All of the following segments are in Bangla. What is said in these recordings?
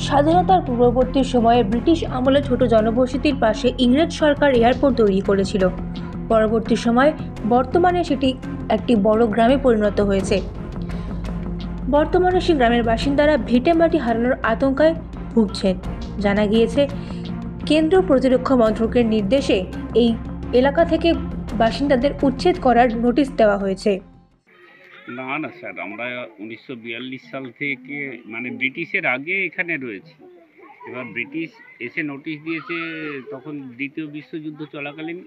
স্বাধীনতার পূর্ববর্তী সময়ে ব্রিটিশ আমলে ছোট জনবসতির পাশে ইংরেজ সরকার এয়ারপোর্ট তৈরি করেছিল। পরবর্তী সময়ে বর্তমানে সেটি একটি বড় গ্রামে পরিণত হয়েছে। বর্তমানে সেই গ্রামের বাসিন্দারা ভিটেমাটি হারানোর আতঙ্কে ভুগছেন। জানা গিয়েছে, কেন্দ্রীয় প্রতিরক্ষা মন্ত্রকের নির্দেশে এই এলাকা থেকে বাসিন্দাদের উচ্ছেদ করার নোটিশ দেওয়া হয়েছে। না না স্যার, আমরা 1942 সাল থেকে মানে ব্রিটিশের আগে এখানে রয়েছি। এবার ব্রিটিশ এসে নোটিশ দিয়েছে, তখন দ্বিতীয় বিশ্বযুদ্ধ চলাকালীন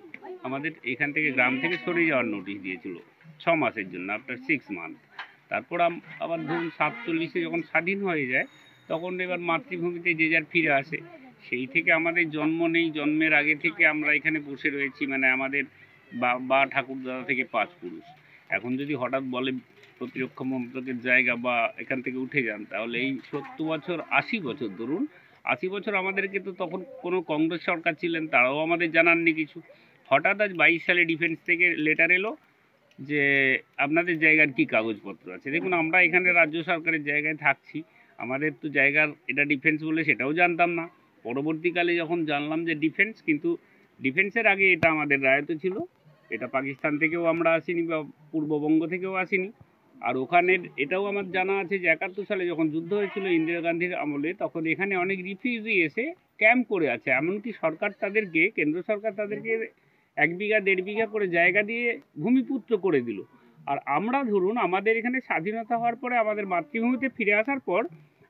আমাদের এখান থেকে গ্রাম থেকে সরে যাওয়ার নোটিশ দিয়েছিল 6 মাসের জন্য, আফটার 6 মান্থ। তারপর আবার ধরুন 47-এ যখন স্বাধীন হয়ে যায়, তখন এবার মাতৃভূমিতে যে যার ফিরে আসে। সেই থেকে আমাদের জন্ম নেই, জন্মের আগে থেকে আমরা এখানে বসে রয়েছি, মানে আমাদের বা ঠাকুরদাদা থেকে 5 পুরুষ। এখন যদি হঠাৎ বলে প্রতিরক্ষা মন্ত্রকের জায়গা বা এখান থেকে উঠে যান, তাহলে এই 70 বছর 80 বছর ধরুন, 80 বছর আমাদেরকে তো তখন কোনো কংগ্রেস সরকার ছিলেন, তারাও আমাদের জানাননি কিছু। হঠাৎ আজ 22 সালে ডিফেন্স থেকে লেটার এলো যে আপনাদের জায়গার কি কাগজপত্র আছে। দেখুন, আমরা এখানে রাজ্য সরকারের জায়গায় থাকছি, আমাদের তো জায়গার এটা ডিফেন্স বলে সেটাও জানতাম না। পরবর্তীকালে যখন জানলাম যে ডিফেন্স, কিন্তু ডিফেন্সের আগে এটা আমাদের রায়ত ছিল। এটা পাকিস্তান থেকেও আমরা আসিনি বা পূর্ববঙ্গ থেকেও আসিনি। আর ওখানের এটাও আমার জানা আছে যে 71 সালে যখন যুদ্ধ হয়েছিল ইন্দিরা গান্ধীর আমলে, তখন এখানে অনেক রিফিউজি এসে ক্যাম্প করে আছে। এমনকি সরকার তাদেরকে, কেন্দ্র সরকার তাদেরকে 1 বিঘা 1.5 বিঘা করে জায়গা দিয়ে ভূমিপুত্র করে দিল। আর আমরা ধরুন আমাদের এখানে স্বাধীনতা হওয়ার পরে, আমাদের মাতৃভূমিতে ফিরে আসার পর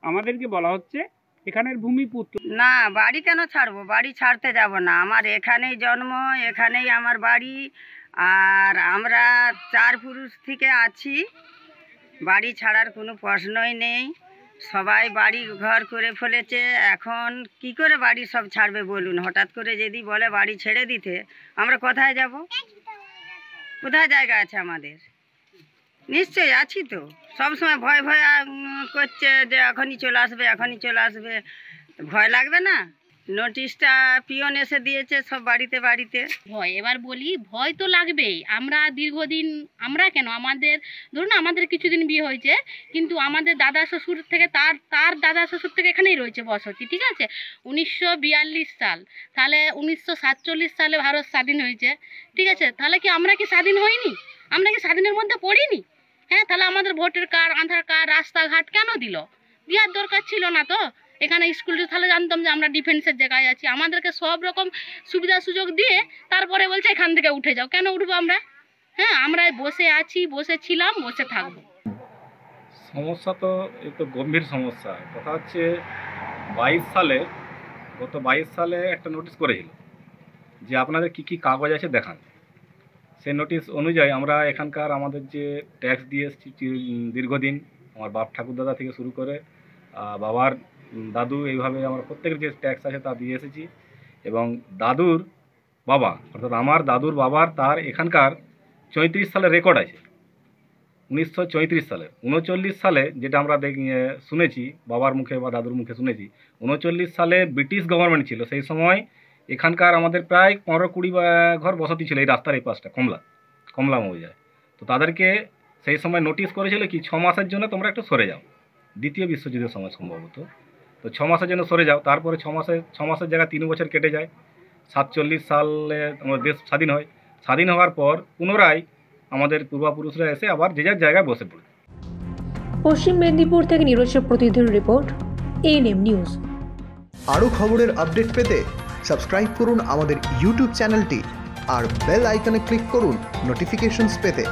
আমাদেরকে বলা হচ্ছে এখানের ভূমিপুত্র। না, বাড়ি কেন ছাড়বো? বাড়ি ছাড়তে যাব না, আমার এখানেই জন্ম, এখানেই আমার বাড়ি। আর আমরা 4 পুরুষ থেকে আছি, বাড়ি ছাড়ার কোনো প্রশ্নই নেই। সবাই বাড়ি ঘর করে ফেলেছে, এখন কি করে বাড়ি সব ছাড়বে বলুন? হঠাৎ করে যদি বলে বাড়ি ছেড়ে দিতে, আমরা কোথায় যাব? কোথায় জায়গা আছে আমাদের? নিশ্চয়ই আছি তো, সবসময় ভয় ভয় করছে যে এখনই চলে আসবে, এখনই চলে আসবে। ভয় লাগবে না? নোটিশটা পিয়ন এসে দিয়েছে সব বাড়িতে বাড়িতে। ভয়, এবার বলি, ভয় তো লাগবেই। আমরা দীর্ঘদিন, আমরা কেন, আমাদের ধরুন আমাদের কিছুদিন বিয়ে হয়েছে, কিন্তু আমাদের দাদা শ্বশুর থেকে তার দাদা শ্বশুর থেকে এখানেই রয়েছে বসতি, ঠিক আছে। 1942 সাল, তাহলে 1947 সালে ভারত স্বাধীন হয়েছে, ঠিক আছে। তাহলে কি আমরা কি স্বাধীন হইনি? আমরা কি স্বাধীনের মধ্যে পড়িনি? হ্যাঁ, তাহলে আমাদের ভোটার কার্ড, আধার কার্ড, রাস্তাঘাট কেন দিল? দেওয়ার দরকার ছিল না তো। এখানে স্কুলটা তাহলে জানতাম যে আমরা ডিফেন্সের জায়গায় আছি। আমাদেরকে সব রকম সুবিধা সুযোগ দিয়ে তারপরে বলছে এখান থেকে উঠে যাও। কেন উঠবো আমরা? হ্যাঁ, আমরা বসে আছি, বসেছিলাম, বসে থাকবো। সমস্যা তো এই তো গম্ভীর সমস্যা। কথা হচ্ছে গত 22 সালে একটা নোটিশ করেছিল যে আপনাদের কি কি কাগজ আছে দেখান। সেই নোটিশ অনুযায়ী আমরা এখানকার আমাদের যে ট্যাক্স দিয়ে এসেছি দীর্ঘদিন, আমার বাপ ঠাকুরদাদা থেকে শুরু করে বাবার দাদু, এইভাবে আমরা প্রত্যেকের যে ট্যাক্স আছে তা দিয়ে এসেছি। এবং দাদুর বাবা, অর্থাৎ আমার দাদুর বাবার, তার এখানকার 34 সালের রেকর্ড আছে। 1934 সালের 39 সালে যেটা আমরা শুনেছি বাবার মুখে বা দাদুর মুখে শুনেছি, 39 সালে ব্রিটিশ গভর্নমেন্ট ছিল। সেই সময় এখানকার আমাদের প্রায় 15-20 ঘর বসতি ছিল এই রাস্তার এই পাশটা, কমলা মৌজায়। তো তাদেরকে সেই সময় নোটিশ করেছিল কি 6 মাসের জন্য তোমরা একটু সরে যাও, দ্বিতীয় বিশ্বযুদ্ধের সময় সম্ভবত। তো 6 মাসের জন্য সরে যাও। তারপরে 6 মাসের জায়গায় 3 বছর কেটে যায়। 47 সালে আমাদের দেশ স্বাধীন হয়। স্বাধীন হওয়ার পর পুনরায় আমাদের পূর্বপুরুষরা এসে আবার যে যার জায়গায় বসে পড়ে। পশ্চিম মেদিনীপুর থেকে নিজস্ব প্রতিনিধির রিপোর্ট, এএনএম নিউজ। আরও খবরের আপডেট পেতে সাবস্ক্রাইব করুন আমাদের ইউটিউব চ্যানেলটি আর বেল আইকনে ক্লিক করুন নোটিফিকেশনস পেতে।